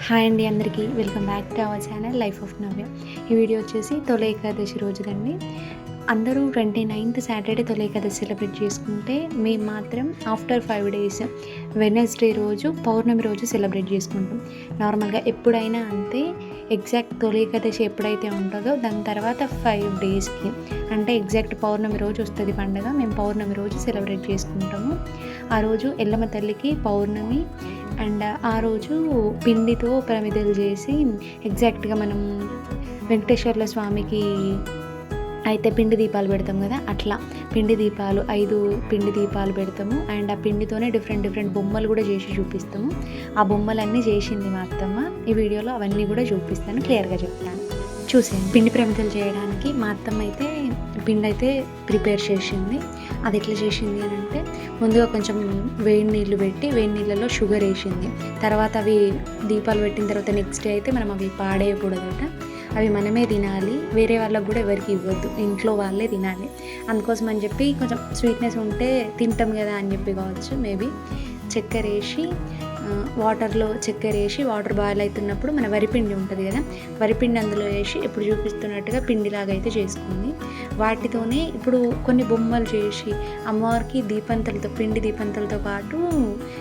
Hi అండి, అందరికీ welcome back to our channel life of Navya. ఈ వీడియో వచ్చేసి తొలి ఏకాదశి రోజుదండి. అందరూ 29th సాటర్డే తొలి ఏకాదశి సెలబ్రేట్ చేసుకుంటే మేము మాత్రం ఆఫ్టర్ 5 days వెడ్నెస్డే రోజు పౌర్ణమి రోజు సెలబ్రేట్ చేసుకుంటాం. నార్మల్గా ఎప్పుడైనా అంతే, ఎగ్జాక్ట్ తొలి ఏకాదశి ఎప్పుడైతే ఉంటుందో దాని తర్వాత 5 daysకి అంటే ఎగ్జాక్ట్ పౌర్ణమి రోజు వస్తుంది పండుగ. మేము పౌర్ణమి రోజు సెలబ్రేట్ చేసుకుంటాము. ఆ రోజు ఎల్లమ్మ తల్లికి పౌర్ణమి అండ్ ఆ రోజు పిండితో ప్రమిదలు చేసి ఎగ్జాక్ట్గా మనం వెంకటేశ్వర్ల స్వామికి అయితే పిండి దీపాలు పెడతాం కదా, అట్లా పిండి దీపాలు 5 పిండి దీపాలు పెడతాము. అండ్ ఆ పిండితోనే డిఫరెంట్ బొమ్మలు కూడా చేసి చూపిస్తాము. ఆ బొమ్మలన్నీ చేసింది మా అత్తమ్మ. ఈ వీడియోలో అవన్నీ కూడా చూపిస్తాను, క్లియర్గా చెప్తాను, చూసేయండి. పిండి ప్రమిదలు చేయడానికి మా అత్తమ్మ అయితే పిండి అయితే ప్రిపేర్ చేసింది. అది ఎట్లా చేసింది అని అంటే, ముందుగా కొంచెం వేడి నీళ్ళు పెట్టి వేడి నీళ్ళలో షుగర్ వేసింది. తర్వాత అవి దీపాలు పెట్టిన తర్వాత నెక్స్ట్ డే అయితే మనం అవి పాడేయకూడదట, అవి మనమే తినాలి, వేరే వాళ్ళకు కూడా ఎవరికి ఇవ్వద్దు, ఇంట్లో వాళ్ళే తినాలి. అందుకోసం అని చెప్పి కొంచెం స్వీట్నెస్ ఉంటే తింటాం కదా అని చెప్పి కావచ్చు మేబీ, చక్కెర వేసి వాటర్లో చక్కెర వేసి వాటర్ బాయిల్ అవుతున్నప్పుడు మన వరిపిండి ఉంటుంది కదా, వరిపిండి అందులో వేసి ఇప్పుడు చూపిస్తున్నట్టుగా పిండిలాగా అయితే చేసుకుంది. వాటితోనే ఇప్పుడు కొన్ని బొమ్మలు చేసి అమ్మవారికి దీపంతలతో పిండి దీపంతలతో పాటు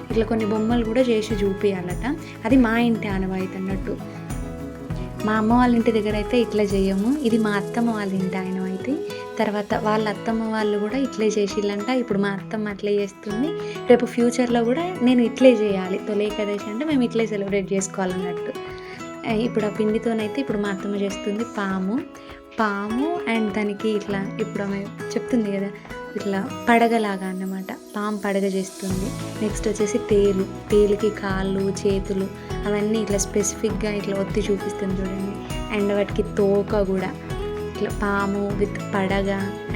ఇట్లా కొన్ని బొమ్మలు కూడా చేసి చూపించాలట. అది మా ఇంటి ఆనవాయితీ అన్నట్టు. మా అమ్మ వాళ్ళ ఇంటి దగ్గర అయితే ఇట్లా చేయము, ఇది మా అత్తమ్మ వాళ్ళ ఇంటి ఆనవాయితీ. తర్వాత వాళ్ళ అత్తమ్మ వాళ్ళు కూడా ఇట్లే చేసిళ్ళంట. ఇప్పుడు మా అత్తమ్మ అట్లే చేస్తుంది. రేపు ఫ్యూచర్లో కూడా నేను ఇట్లే చేయాలి, తొలి ఏకాదశి అంటే మేము ఇట్లే సెలబ్రేట్ చేసుకోవాలన్నట్టు. ఇప్పుడు ఆ పిండితోనైతే ఇప్పుడు మా అత్తమ్మ చేస్తుంది పాము అండ్ దానికి ఇట్లా ఇప్పుడు ఆమె చెప్తుంది కదా, ఇట్లా పడగలాగా అన్నమాట, పాము పడగ చేస్తుంది. నెక్స్ట్ వచ్చేసి తేలుకి కాళ్ళు చేతులు అవన్నీ ఇట్లా స్పెసిఫిక్గా ఇట్లా ఒత్తి చూపిస్తుంది చూడండి. అండ్ వాటికి తోక కూడా ఇట్లా పాము విత్ పడగ.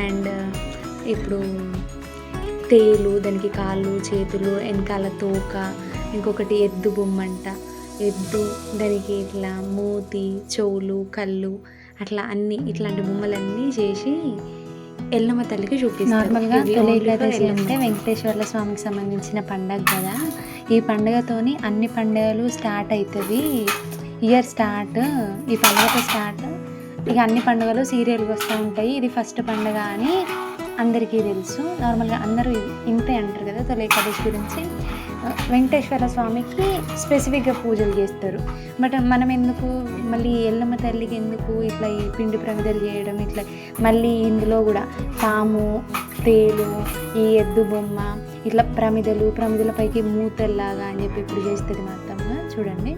అండ్ ఇప్పుడు దానికి కాళ్ళు చేతులు వెనకాల తోక. ఇంకొకటి ఎద్దు బొమ్మంట, దానికి ఇట్లా మూతి చెవులు కళ్ళు అట్లా అన్నీ ఇట్లాంటి బొమ్మలన్నీ చేసి ఎల్లమ్మ తల్లికి చూపిస్తారు. నార్మల్గా తొలి ఏకాదశి అంటే వెంకటేశ్వర్ల స్వామికి సంబంధించిన పండగ కదా. ఈ పండుగతోని అన్ని పండుగలు స్టార్ట్ అవుతుంది, ఇయర్ స్టార్ట్, ఈ పండుగతో స్టార్ట్. ఇక అన్ని పండుగలు సీరియల్గా వస్తూ ఉంటాయి. ఇది ఫస్ట్ పండుగ అని అందరికీ తెలుసు. నార్మల్గా అందరూ ఇంతే అంటారు కదా. తొలి ఏకాదశి గురించి వెంకటేశ్వర స్వామికి స్పెసిఫిక్గా పూజలు చేస్తారు. బట్ మనం ఎందుకు మళ్ళీ ఎల్లమ్మ తల్లికి ఎందుకు ఇట్లా ఈ పిండి ప్రమిదలు చేయడం, ఇట్లా మళ్ళీ ఇందులో కూడా పాము తేలు ఈ ఎద్దు బొమ్మ ఇట్లా ప్రమిదల పైకి మూతల్లాగా అని చెప్పి ఇప్పుడు చేస్తుంది మా అత్తమ్మ. చూడండి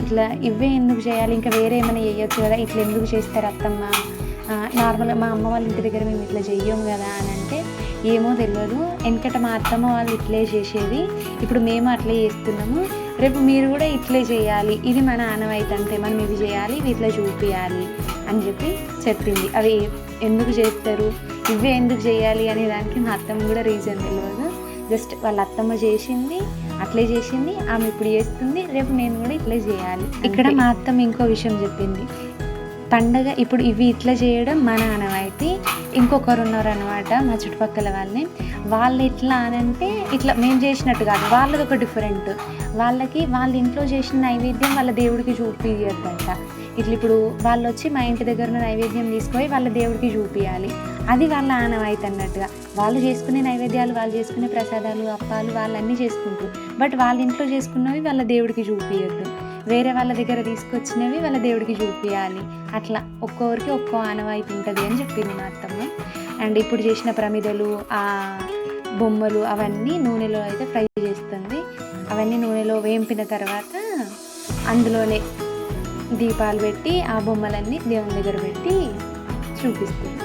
ఇట్లా ఇవే ఎందుకు చేయాలి, ఇంకా వేరే ఏమైనా చేయొచ్చు కదా, ఇట్లా ఎందుకు చేస్తారు అత్తమ్మ? నార్మల్గా మా అమ్మ వాళ్ళ ఇంటి దగ్గర మేము ఇట్లా చెయ్యం కదా అని అంటే, ఏమో తెలియదు, వెనకట మా అత్తమ్మ వాళ్ళు ఇట్లే చేసేది, ఇప్పుడు మేము అట్లే చేస్తున్నాము, రేపు మీరు కూడా ఇట్లే చేయాలి, ఇది మన ఆనవాయితీ, అంటే మనం ఇవి చేయాలి, ఇవి ఇట్లా చూపించాలి అని చెప్పి చెప్పింది. అవి ఎందుకు చేస్తారు, ఇవే ఎందుకు చేయాలి అనే దానికి మా అత్తమ్మ కూడా రీజన్ తెలియదు. జస్ట్ వాళ్ళ అత్తమ్మ చేసింది, అట్లే చేసింది, ఆమె ఇప్పుడు చేస్తుంది, రేపు నేను కూడా ఇట్లే చేయాలి. ఇక్కడ మా అత్తమ్మ ఇంకో విషయం చెప్పింది, పండగ ఇప్పుడు ఇవి ఇట్లా చేయడం మన ఆనవాయితీ. ఇంకొకరు ఉన్నారు అనమాట మా చుట్టుపక్కల వాళ్ళు ఎట్లా అని అంటే, ఇట్లా మేము చేసినట్టు కాదు, వాళ్ళది ఒక డిఫరెంట్. వాళ్ళకి వాళ్ళ ఇంట్లో చేసిన నైవేద్యం వాళ్ళ దేవుడికి చూపించద్దంట. ఇట్లా ఇప్పుడు వాళ్ళు వచ్చి మా ఇంటి దగ్గర ఉన్న నైవేద్యం తీసుకొని వాళ్ళ దేవుడికి చూపించాలి, అది వాళ్ళ ఆనవాయితీ అన్నట్టుగా. వాళ్ళు చేసుకునే నైవేద్యాలు, వాళ్ళు చేసుకునే ప్రసాదాలు అప్పాలు వాళ్ళన్నీ చేసుకుంటారు. బట్ వాళ్ళ ఇంట్లో చేసుకున్నవి వాళ్ళ దేవుడికి చూపించద్దు, వేరే వాళ్ళ దగ్గర తీసుకొచ్చినవి వాళ్ళ దేవుడికి చూపించాలి. అట్లా ఒక్కొక్కరికి ఒక్కో ఆనవాయితీ ఉంటుంది అని చెప్పింది మా అత్తమ్మ. అండ్ ఇప్పుడు చేసిన ప్రమిదలు ఆ బొమ్మలు అవన్నీ నూనెలో అయితే ఫ్రై చేస్తుంది. అవన్నీ నూనెలో వేంపిన తర్వాత అందులోనే దీపాలు పెట్టి ఆ బొమ్మలన్నీ దేవుని దగ్గర పెట్టి చూపిస్తుంది.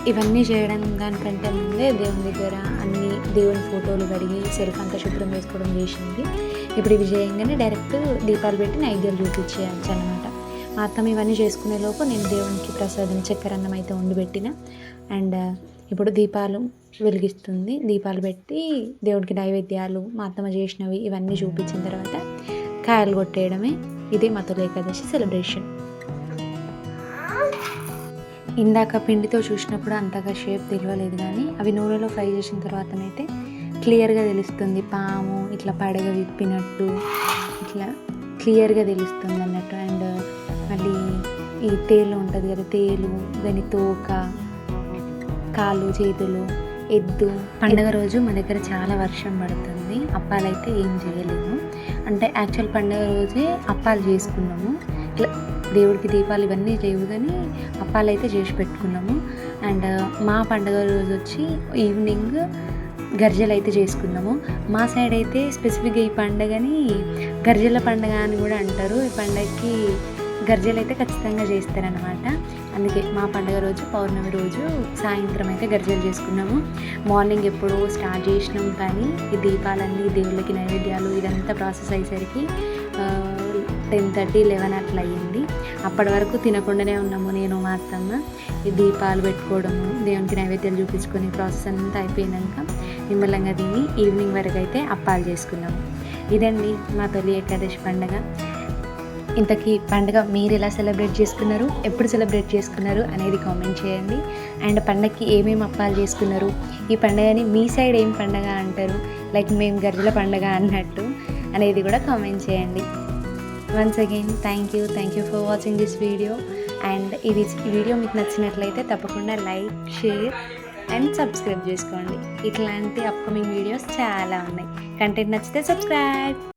ఇవన్నీ చేయడం దానికంటే ముందే దేవుని దగ్గర అన్ని దేవుని ఫోటోలు కడిగి సెల్ఫ్ అంతా శుభ్రం చేసుకోవడం చేసింది. ఇప్పుడు ఇవి చేయంగానే డైరెక్ట్ దీపాలు పెట్టి నైవేద్యాలు చూపించేయచ్చు అనమాట. మా అత్తమ్మ ఇవన్నీ చేసుకునే లోపు నేను దేవునికి ప్రసాదం చక్కెర అన్నం అయితే వండి పెట్టిన. అండ్ ఇప్పుడు దీపాలు వెలిగిస్తుంది. దీపాలు పెట్టి దేవుడికి నైవేద్యాలు మా అత్తమ్మ చేసినవి ఇవన్నీ చూపించిన తర్వాత కాయలు కొట్టేయడమే. ఇదే మా తొలి ఏకాదశి సెలబ్రేషన్. ఇందాక పిండితో చూసినప్పుడు అంతగా షేప్ తెలియలేదు, కానీ అవి నూనెలో ఫ్రై చేసిన తర్వాతనైతే క్లియర్గా తెలుస్తుంది. పాము ఇట్లా పడగ విప్పినట్టు ఇట్లా క్లియర్గా తెలుస్తుంది అన్నట్టు. అండ్ మళ్ళీ ఈ తేలు ఉంటుంది కదా, తేలు, దాని తోక, కాళ్ళు, చేతులు, ఎద్దు. పండగ రోజు మా దగ్గర చాలా వర్షం పడుతుంది, అప్పాలైతే ఏం చేయలేము. అంటే యాక్చువల్ పండగ రోజే అప్పాలు చేసుకున్నాము. ఇట్లా దేవుడికి దీపాలు ఇవన్నీ లేవు కానీ అప్పాలు అయితే చేసి పెట్టుకున్నాము. అండ్ మా పండగ రోజు వచ్చి ఈవినింగ్ గర్జలు అయితే చేసుకున్నాము. మా సైడ్ అయితే స్పెసిఫిక్గా ఈ పండుగని గర్జల పండుగ అని కూడా అంటారు. ఈ పండగకి గర్జలు అయితే ఖచ్చితంగా చేస్తారనమాట. అందుకే మా పండుగ రోజు పౌర్ణమి రోజు సాయంత్రం అయితే గర్జలు చేసుకున్నాము. మార్నింగ్ ఎప్పుడో స్టార్ట్ చేసినాం కానీ ఈ దీపాలన్నీ దేవుళ్ళకి నైవేద్యాలు ఇదంతా ప్రాసెస్ అయ్యేసరికి 10:30, 11 అట్లా అయ్యింది. అప్పటి వరకు తినకుండానే ఉన్నాము నేను, మా అత్తమ్మ. ఈ దీపాలు పెట్టుకోవడము, దేవునికి నైవేద్యాలు చూపించుకొని ప్రాసెస్ అంతా అయిపోయినాక నిమ్మలంగా తిని ఈవినింగ్ వరకు అయితే అప్పాలు చేసుకున్నాము. ఇదండి మా తొలి ఏకాదశి పండుగ. ఇంతకీ పండుగ మీరు ఎలా సెలబ్రేట్ చేసుకున్నారు, ఎప్పుడు సెలబ్రేట్ చేసుకున్నారు అనేది కామెంట్ చేయండి. అండ్ పండగకి ఏమేమి అప్పాలు చేసుకున్నారు, ఈ పండుగని మీ సైడ్ ఏం పండుగ అంటారు, లైక్ మేము గర్జల పండుగ అన్నట్టు అనేది కూడా కామెంట్ చేయండి. Once again thank you for watching this video. And ఈ వీడియో మీకు నచ్చినట్లయితే తప్పకుండా లైక్, షేర్ అండ్ సబ్స్క్రైబ్ చేసుకోండి. ఇట్లాంటి అప్కమింగ్ వీడియోస్ చాలా ఉన్నాయి. కంటెంట్ నచ్చితే సబ్స్క్రైబ్.